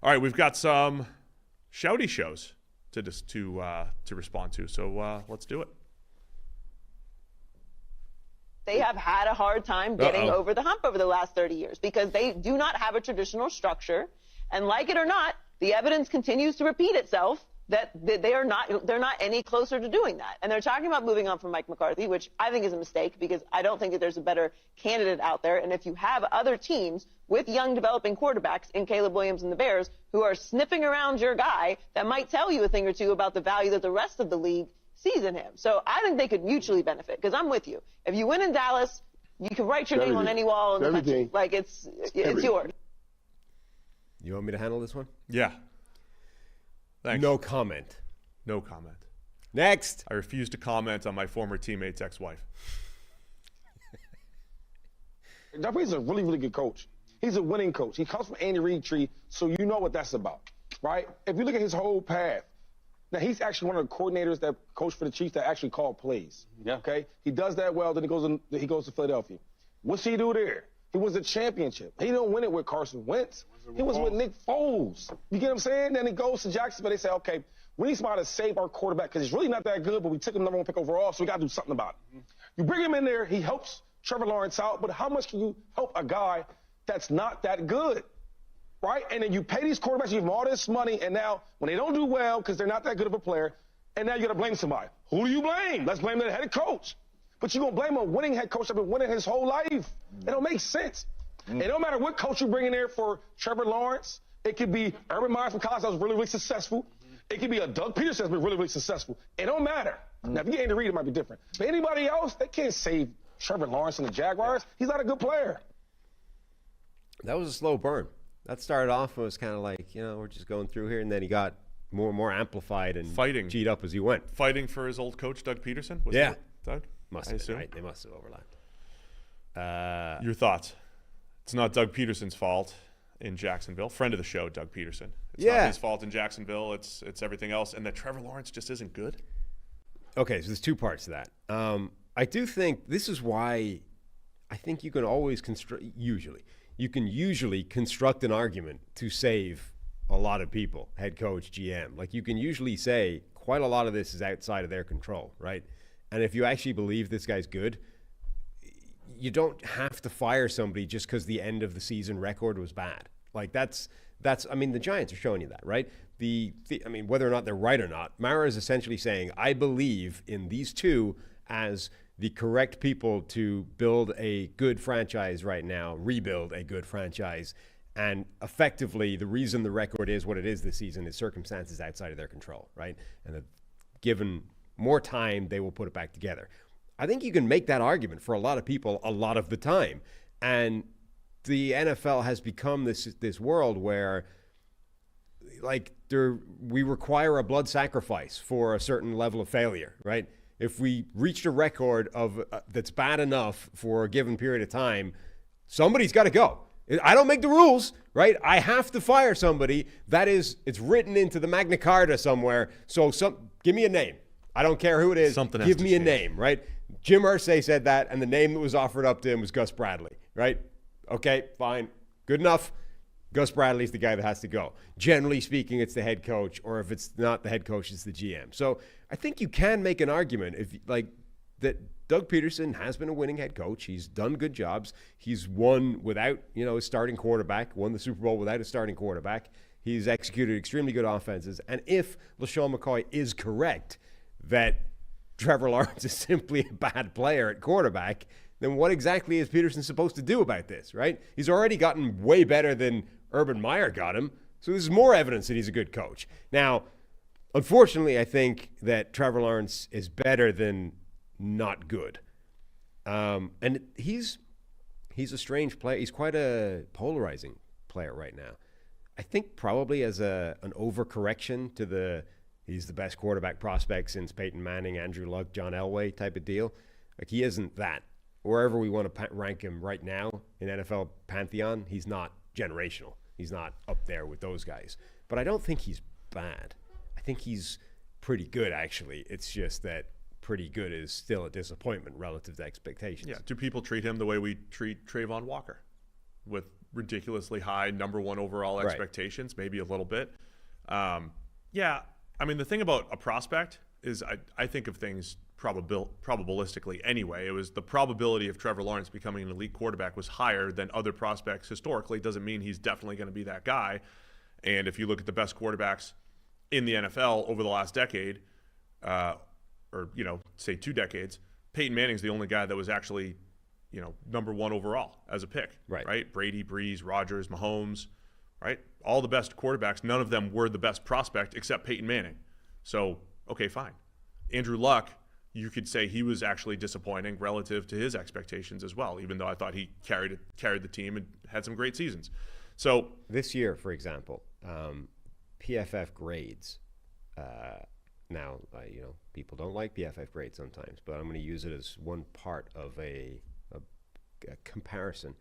All right, we've got some shouty shows to respond to. So let's do it. They have had a hard time getting over the hump over the last 30 years because they do not have a traditional structure. And like it or not, the evidence continues to repeat itself that they're not any closer to doing that. And they're talking about moving on from Mike McCarthy, which I think is a mistake because I don't think that there's a better candidate out there. And if you have other teams with young developing quarterbacks in Caleb Williams and the Bears who are sniffing around your guy, that might tell you a thing or two about the value that the rest of the league sees in him. So I think they could mutually benefit because I'm with you. If you win in Dallas, you can write your name on any wall in the country. Like it's yours. You want me to handle this one? Yeah. Thanks. No comment. No comment. Next. I refuse to comment on my former teammate's ex-wife. Doug Pederson's a really, really good coach. He's a winning coach. He comes from Andy Reid tree, so you know what that's about, right? If you look at his whole path, now he's actually one of the coordinators that coach for the Chiefs that actually call plays. Yeah. Okay? He does that well, then he goes to Philadelphia. What's he do there? He wins a championship. He don't win it with Carson Wentz. He was with Nick Foles. You get what I'm saying? Then he goes to Jacksonville. They say, okay, we need somebody to save our quarterback because he's really not that good, but we took him number 1 pick overall, so we got to do something about it. You bring him in there, he helps Trevor Lawrence out, but how much can you help a guy that's not that good, right? And then you pay these quarterbacks, you give them all this money, and now when they don't do well because they're not that good of a player, and now you got to blame somebody. Who do you blame? Let's blame the head coach. But you're going to blame a winning head coach that's been winning his whole life. It don't make sense. It don't matter what coach you bring in there for Trevor Lawrence. It could be Urban Meyer from college that was really, really successful. It could be a Doug Pederson that's been really, really successful. It don't matter. Now, if you get Andy Reid, it might be different. But anybody else, they can't save Trevor Lawrence and the Jaguars. He's not a good player. That was a slow burn. That started off and was kind of like, we're just going through here. And then he got more and more amplified and G'd up as he went. Fighting for his old coach, Doug Pederson? Was yeah. That Doug? Must have been, right? They must have overlapped. Your thoughts? It's not Doug Pederson's fault in Jacksonville. Friend of the show, Doug Pederson. It's not his fault in Jacksonville. It's everything else. And that Trevor Lawrence just isn't good. Okay, so there's two parts to that. I do think this is why I think you can always usually construct an argument to save a lot of people, head coach, GM. Like you can usually say quite a lot of this is outside of their control, right? And if you actually believe this guy's good, you don't have to fire somebody just because the end of the season record was bad. Like that's I mean, the Giants are showing you that, right? I mean, whether or not they're right or not, Mara is essentially saying, I believe in these two as the correct people to build a good franchise right now, rebuild a good franchise. And effectively, the reason the record is what it is this season is circumstances outside of their control, right? And given more time, they will put it back together. I think you can make that argument for a lot of people a lot of the time. And the NFL has become this world where we require a blood sacrifice for a certain level of failure, right? If we reached a record of that's bad enough for a given period of time, somebody's got to go. I don't make the rules, right? I have to fire somebody. It's written into the Magna Carta somewhere. So give me a name. I don't care who it is. Give me a name, right? Jim Irsay said that, and the name that was offered up to him was Gus Bradley, right? Okay, fine. Good enough. Gus Bradley's the guy that has to go. Generally speaking, it's the head coach, or if it's not the head coach, it's the GM. So I think you can make an argument that Doug Pederson has been a winning head coach. He's done good jobs. He's won without, a starting quarterback, won the Super Bowl without a starting quarterback. He's executed extremely good offenses. And if LeSean McCoy is correct that Trevor Lawrence is simply a bad player at quarterback, then what exactly is Pederson supposed to do about this, right? He's already gotten way better than Urban Meyer got him, so this is more evidence that he's a good coach. Now, unfortunately, I think that Trevor Lawrence is better than not good. And he's a strange player. He's quite a polarizing player right now. I think probably as an overcorrection to he's the best quarterback prospect since Peyton Manning, Andrew Luck, John Elway type of deal. Like he isn't that. Wherever we want to rank him right now in NFL pantheon, he's not generational. He's not up there with those guys. But I don't think he's bad. I think he's pretty good, actually. It's just that pretty good is still a disappointment relative to expectations. Yeah. Do people treat him the way we treat Trayvon Walker, with ridiculously high number one overall expectations, maybe a little bit. Yeah, I mean, the thing about a prospect is I think of things probabilistically anyway. It was the probability of Trevor Lawrence becoming an elite quarterback was higher than other prospects historically. Doesn't mean he's definitely going to be that guy. And if you look at the best quarterbacks in the NFL over the last decade, or, say 2 decades, Peyton Manning's the only guy that was actually, number one overall as a pick, right? Brady, Breeze, Rodgers, Mahomes, right? All the best quarterbacks, none of them were the best prospect except Peyton Manning. So, okay, fine. Andrew Luck, you could say he was actually disappointing relative to his expectations as well, even though I thought he carried the team and had some great seasons. So this year, for example, PFF grades. Now, people don't like PFF grades sometimes, but I'm going to use it as one part of a comparison.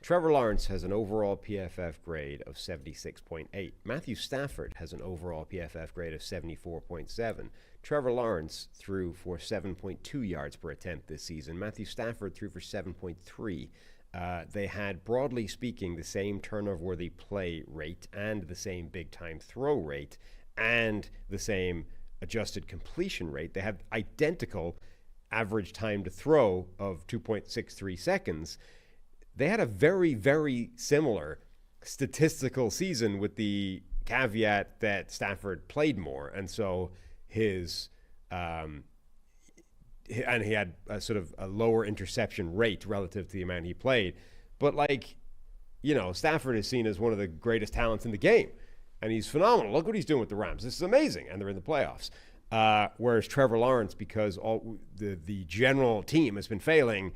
Trevor Lawrence has an overall PFF grade of 76.8. Matthew Stafford has an overall PFF grade of 74.7. Trevor Lawrence threw for 7.2 yards per attempt this season. Matthew Stafford threw for 7.3. They had, broadly speaking, the same turnover-worthy play rate and the same big-time throw rate and the same adjusted completion rate. They had identical average time to throw of 2.63 seconds. They had a very, very similar statistical season with the caveat that Stafford played more. And so and he had a sort of a lower interception rate relative to the amount he played. But Stafford is seen as one of the greatest talents in the game. And he's phenomenal. Look what he's doing with the Rams. This is amazing. And they're in the playoffs. Whereas Trevor Lawrence, because all the general team has been failing,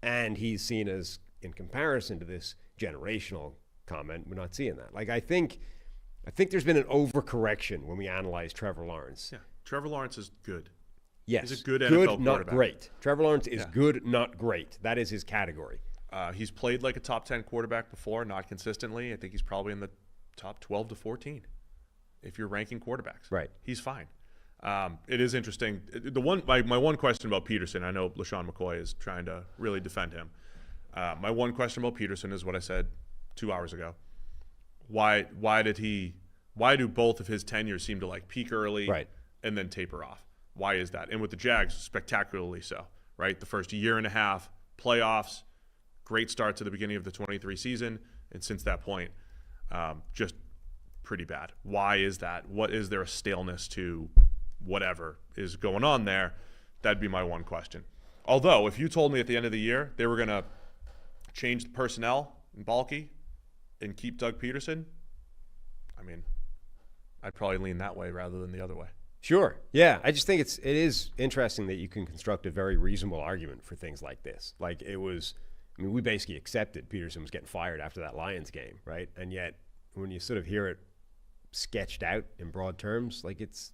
and he's seen as, in comparison to this generational comment, we're not seeing that. I think there's been an overcorrection when we analyze Trevor Lawrence. Yeah, Trevor Lawrence is good. Yes. He's a good NFL quarterback. Not great. Trevor Lawrence is good, not great. That is his category. He's played like a top 10 quarterback before, not consistently. I think he's probably in the top 12 to 14 if you're ranking quarterbacks. Right. He's fine. It is interesting. My one question about Pederson, I know LeSean McCoy is trying to really defend him. My one question about Pederson is what I said 2 hours ago. Why do both of his tenures seem to peak early and then taper off? Why is that? And with the Jags, spectacularly so, right? The first year and a half, playoffs, great start to the beginning of the 23 season, and since that point, just pretty bad. Why is that? What is there a staleness to whatever is going on there? That'd be my one question. Although, if you told me at the end of the year they were going to change the personnel in Balky and keep Doug Pederson, I mean, I'd probably lean that way rather than the other way. Sure. Yeah. I just think it is interesting that you can construct a very reasonable argument for things like this. We basically accepted Pederson was getting fired after that Lions game, right? And yet, when you sort of hear it sketched out in broad terms, it's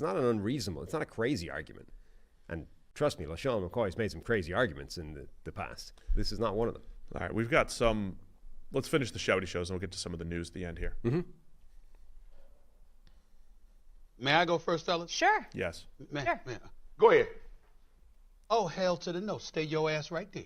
not an unreasonable, it's not a crazy argument. And trust me, LeSean McCoy's made some crazy arguments in the past. This is not one of them. All right, we've got some. Let's finish the shouty shows and we'll get to some of the news at the end here. Mm-hmm. May I go first, fellas? Sure. Yes. Sure. Go ahead. Oh, hell to the no. Stay your ass right there.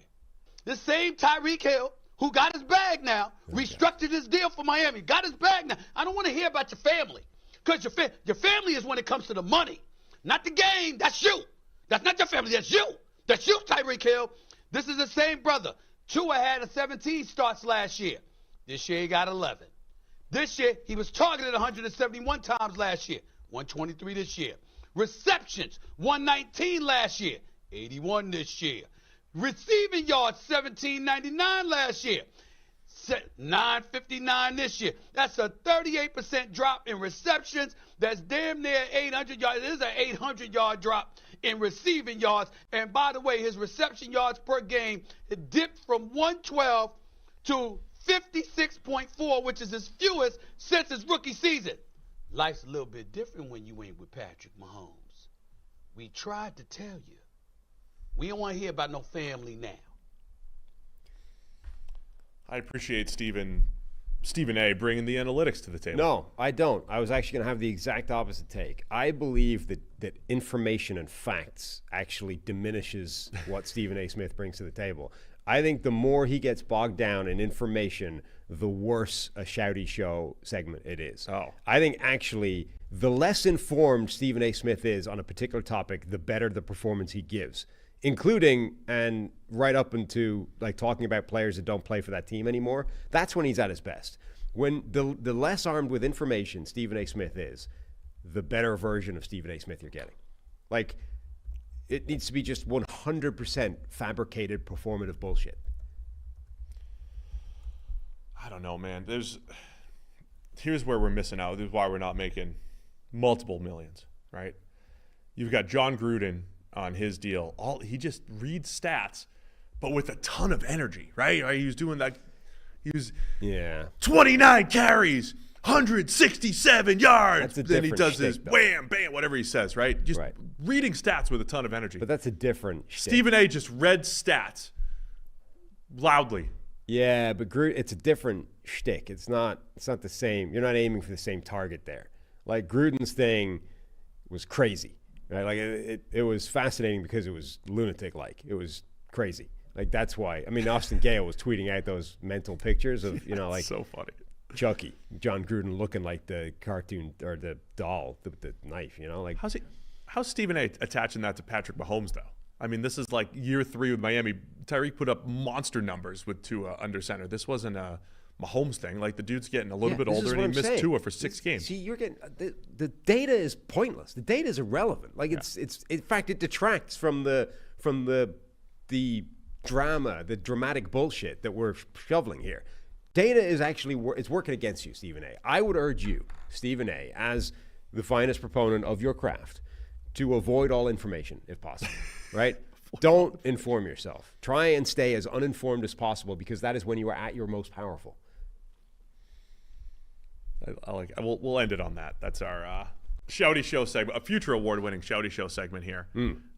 This same Tyreek Hill, who got his bag now, restructured his deal for Miami, got his bag now. I don't want to hear about your family, because your family is when it comes to the money, not the game. That's you. That's not your family. That's you. That's you, Tyreek Hill. This is the same brother. Tua had 17 starts last year. This year he got 11. This year he was targeted 171 times last year. 123 this year. Receptions, 119 last year. 81 this year. Receiving yards, 1799 last year. 959 this year. That's a 38% drop in receptions. That's damn near 800 yards. It is an 800-yard drop in receiving yards. And by the way, his reception yards per game, it dipped from 112 to 56.4, which is his fewest since his rookie season. Life's a little bit different when you ain't with Patrick Mahomes. We tried to tell you. We don't want to hear about no family now. I appreciate Stephen A. bringing the analytics to the table. No, I don't. I was actually going to have the exact opposite take. I believe that information and facts actually diminishes what Stephen A. Smith brings to the table. I think the more he gets bogged down in information, the worse a shouty show segment it is. Oh. I think actually the less informed Stephen A. Smith is on a particular topic, the better the performance he gives, including and right up into like talking about players that don't play for that team anymore. That's when he's at his best. When the less armed with information Stephen A. Smith is, the better version of Stephen A. Smith you're getting. Like, it needs to be just 100% fabricated, performative bullshit. I don't know, man. Here's where we're missing out. This is why we're not making multiple millions, right? You've got John Gruden on his deal. He just reads stats, but with a ton of energy, right? He was doing that. He was 29 carries, 167 yards. Then he does his wham, bam, whatever he says, right? Just reading stats with a ton of energy. But that's a different shtick. Stephen A. just read stats loudly. Yeah, but it's a different shtick. It's not the same. You're not aiming for the same target there. Like Gruden's thing was crazy, right? Like it was fascinating because it was lunatic-like. It was crazy. Like that's why. I mean, Austin Gale was tweeting out those mental pictures of like so funny. Chucky, John Gruden looking like the cartoon or the doll, the knife. Like how's Stephen A. attaching that to Patrick Mahomes though? I mean, this is like year 3 with Miami. Tyreek put up monster numbers with Tua under center. This wasn't a Mahomes thing. Like the dude's getting a little bit older, and he missed Tua for 6 games. See, you're getting the data is pointless. The data is irrelevant. Like it's in fact it detracts from the drama, the dramatic bullshit that we're shoveling here. Data is actually it's working against you, Stephen A. I would urge you, Stephen A., as the finest proponent of your craft, to avoid all information if possible, right? Don't inform yourself. Try and stay as uninformed as possible because that is when you are at your most powerful. I like. We'll end it on that. That's our Shouty Show segment, a future award-winning Shouty Show segment here.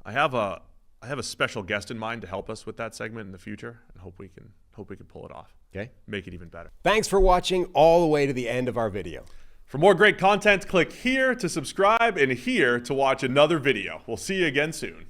I have a special guest in mind to help us with that segment in the future, and hope we can pull it off. Okay, make it even better. Thanks for watching all the way to the end of our video. For more great content, click here to subscribe and here to watch another video. We'll see you again soon.